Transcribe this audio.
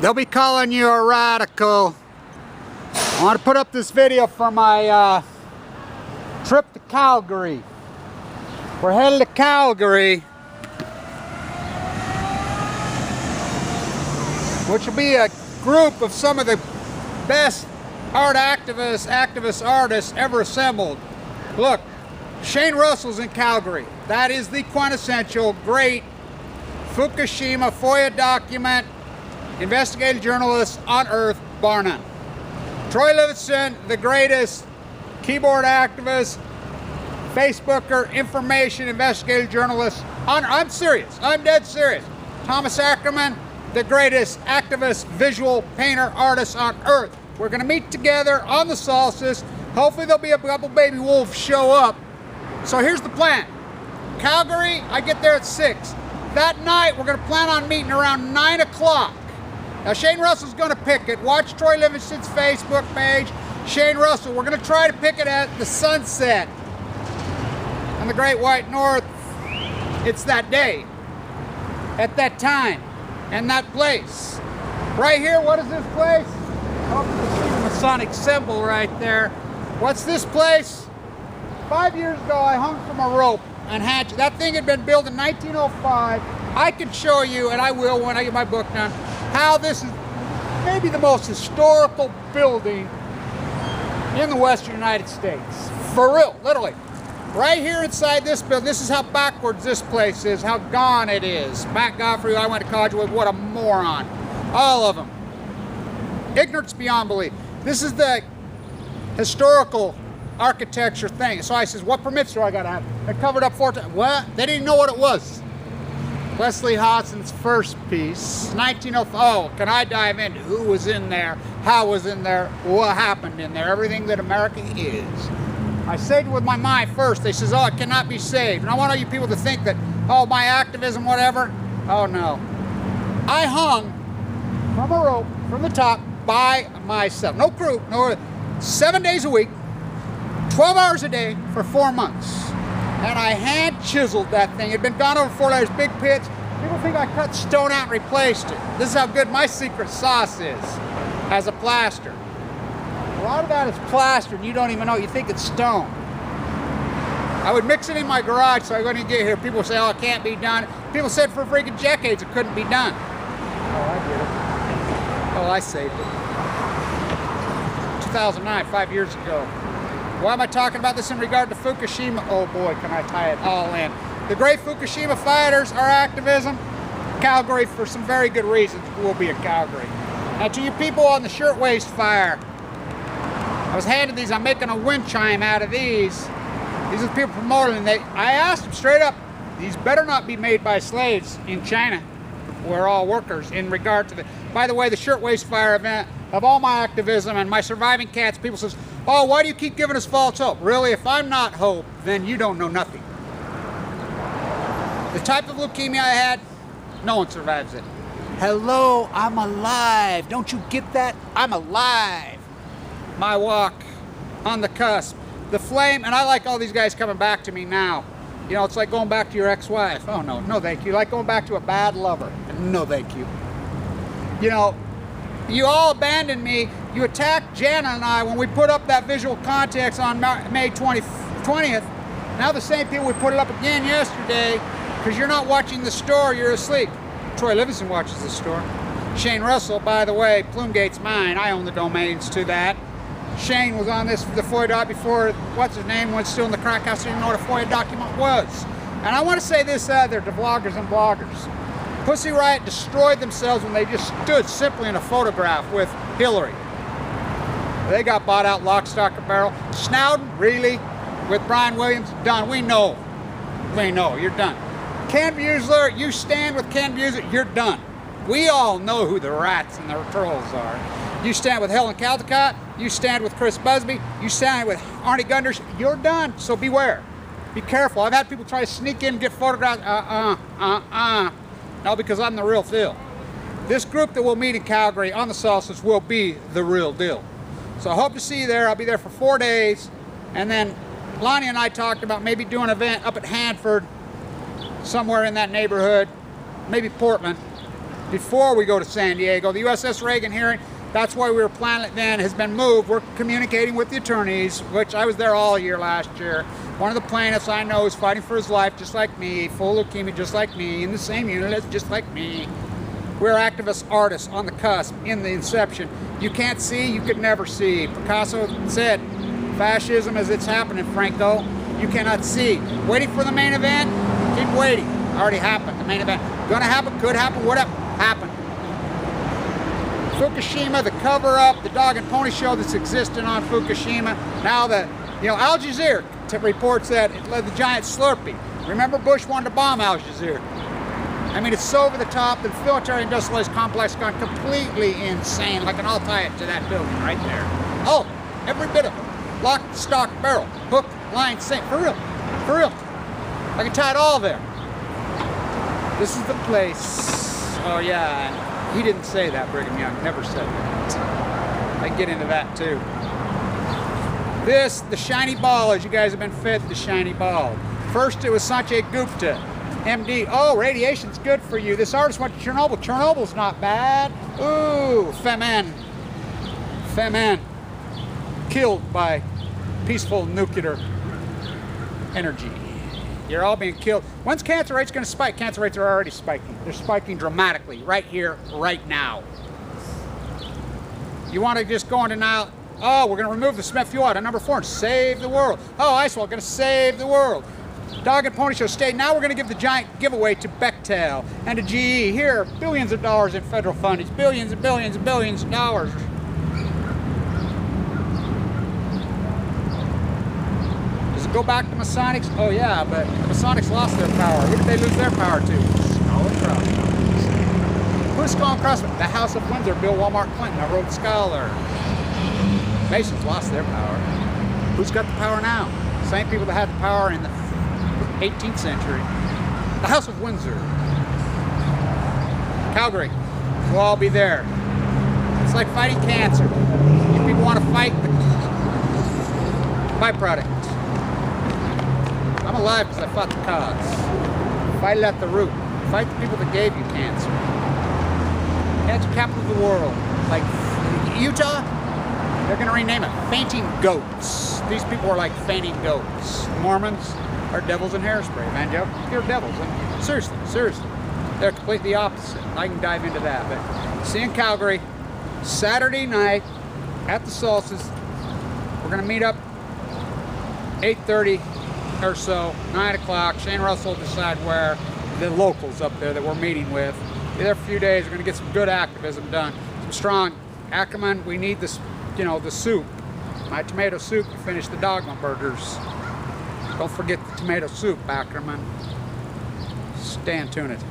They'll be calling you a radical. I want to put up this video for my trip to Calgary. We're headed to Calgary, which will be a group of some of the best art activist artists ever assembled. Look, Shane Russell's in Calgary. That is the quintessential great Fukushima FOIA document, investigative journalist on earth, bar none. Troy Livingston, the greatest keyboard activist, Facebooker, information investigative journalist on, I'm serious, I'm dead serious. Thomas Ackerman, the greatest activist, visual painter, artist on earth. We're gonna meet together on the Solstice. Hopefully there'll be a couple baby wolves show up. So here's the plan. Calgary, I get there at 6. That night, we're gonna plan on meeting around 9 o'clock. Now Shane Russell's gonna pick it. Watch Troy Livingston's Facebook page. Shane Russell, we're gonna try to pick it at the sunset on the Great White North. It's that day, at that time, and that place. Right here, what is this place? Oh, you can see the Masonic symbol right there. What's this place? 5 years ago, I hung from a rope and hatchet. That thing had been built in 1905. I can show you, and I will when I get my book done, how this is maybe the most historical building in the Western United States. For real, literally. Right here inside this building, this is how backwards this place is, how gone it is. Matt Godfrey, I went to college with, what a moron. All of them. Ignorance beyond belief. This is the historical architecture thing. So I says, what permits do I gotta have? They covered up 4 times. What? They didn't know what it was. Leslie Hodson's first piece, 1905. Oh, can I dive into who was in there, how was in there, what happened in there, everything that America is. I saved it with my mind first. They says, oh, it cannot be saved. And I want all you people to think that, oh, my activism, whatever. Oh, no. I hung from a rope from the top by myself. No crew, no, 7 days a week, 12 hours a day for 4 months. And I hand chiseled that thing. It had been gone over 4 layers, big pits. People think I cut stone out and replaced it. This is how good my secret sauce is as a plaster. A lot of that is plaster and you don't even know. You think it's stone. I would mix it in my garage so I wouldn't get here. People say, oh, it can't be done. People said for freaking decades it couldn't be done. Oh, I did it. Oh, I saved it. 2009, 5 years ago. Why am I talking about this in regard to Fukushima? Oh boy, can I tie it all in. The great Fukushima fighters, our activism, Calgary, for some very good reasons, will be in Calgary. Now to you people on the shirtwaist fire, I was handed these, I'm making a wind chime out of these. These are the people promoting them. I asked them straight up, these better not be made by slaves in China. We're all workers in regard to the, by the way, the shirtwaist fire event, of all my activism and my surviving cats, people says, oh, why do you keep giving us false hope? Really, if I'm not hope, then you don't know nothing. The type of leukemia I had, no one survives it. Hello, I'm alive. Don't you get that? I'm alive. My walk on the cusp. The flame, and I like all these guys coming back to me now. You know, it's like going back to your ex-wife. Oh, no, no thank you. Like going back to a bad lover. No thank you. You know, you all abandoned me. You attacked Jana and I when we put up that visual context on May 20th. Now the same people, we put it up again yesterday because you're not watching the store, you're asleep. Troy Livingston watches the store. Shane Russell, by the way, Plumegate's mine. I own the domains to that. Shane was on this, the FOIA doc before, what's his name, was still in the crack house, didn't know what a FOIA document was. And I want to say this other to vloggers and bloggers. Pussy Riot destroyed themselves when they just stood simply in a photograph with Hillary. They got bought out lock, stock, and barrel. Snowden, really? With Brian Williams? Done. We know. We know. You're done. Ken Buesler, you stand with Ken Buesler, you're done. We all know who the rats and the trolls are. You stand with Helen Caldecott, you stand with Chris Busby, you stand with Arnie Gunders, you're done. So beware. Be careful. I've had people try to sneak in and get photographs. No, because I'm the real deal. This group that we'll meet in Calgary on the Solstice will be the real deal. So I hope to see you there. I'll be there for 4 days. And then Lonnie and I talked about maybe doing an event up at Hanford, somewhere in that neighborhood, maybe Portland. before we go to San Diego. The USS Reagan hearing, that's why we were planning it then, has been moved. We're communicating with the attorneys, which I was there all year last year. One of the plaintiffs I know is fighting for his life just like me, full of leukemia just like me, in the same unit as just like me. We're activist artists on the cusp, in the inception. You can't see, you could never see. Picasso said, fascism as it's happening, Franco. You cannot see. Waiting for the main event? Keep waiting. Already happened, the main event. Gonna happen, could happen, whatever. Happened. Fukushima, the cover-up, the dog and pony show that's existing on Fukushima. Now Al Jazeera reports that it led the giant Slurpee. Remember Bush wanted to bomb Al Jazeera. I mean, it's so over the top. The military-industrialized complex gone completely insane. Like, and I'll tie it to that building right there. Oh, every bit of it. Lock, stock, barrel, hook, line, sink. For real. For real. I can tie it all there. This is the place. Oh, yeah. He didn't say that, Brigham Young. Never said that. I can get into that, too. This, the shiny ball, as you guys have been fed the shiny ball. First, it was Sanjay Gupta, MD. Oh, radiation's good for you. This artist went to Chernobyl. Chernobyl's not bad. Ooh, Femen. Killed by peaceful nuclear energy. You're all being killed. When's cancer rates going to spike? Cancer rates are already spiking. They're spiking dramatically right here, right now. You want to just go in denial? Oh, we're going to remove the Smith fuel out of number 4 and save the world. Oh, Icewall going to save the world. Dog and Pony Show stayed. Now we're going to give the giant giveaway to Bechtel and to GE. Here, billions of dollars in federal funding. Billions and billions and billions of dollars. Does it go back to Masonics? Oh, yeah, but the Masonics lost their power. Who did they lose their power to? Skull and Crossbones. Who's Skull and Crossbones? The House of Windsor, Bill Walmart Clinton, a Rhodes Scholar. Masons lost their power. Who's got the power now? Same people that had the power in the 18th century. The House of Windsor. Calgary. We'll all be there. It's like fighting cancer. You people want to fight the byproduct. I'm alive because I fought the cause. Fight it at the root. Fight the people that gave you cancer. Cancer capital of the world. Like Utah, they're going to rename it Fainting Goats. These people are like fainting goats. Mormons are devils in hairspray, man. They're devils. And seriously. They're completely opposite. I can dive into that. But see you in Calgary, Saturday night at the Solstice. We're going to meet up 8:30 or so, 9 o'clock. Shane Russell will decide where. The locals up there that we're meeting with. Be there for a few days. We're going to get some good activism done. Some strong Ackerman. We need this, the soup. My tomato soup to finish the dogma burgers. Don't forget the tomato soup, Ackerman. Stay in tune it.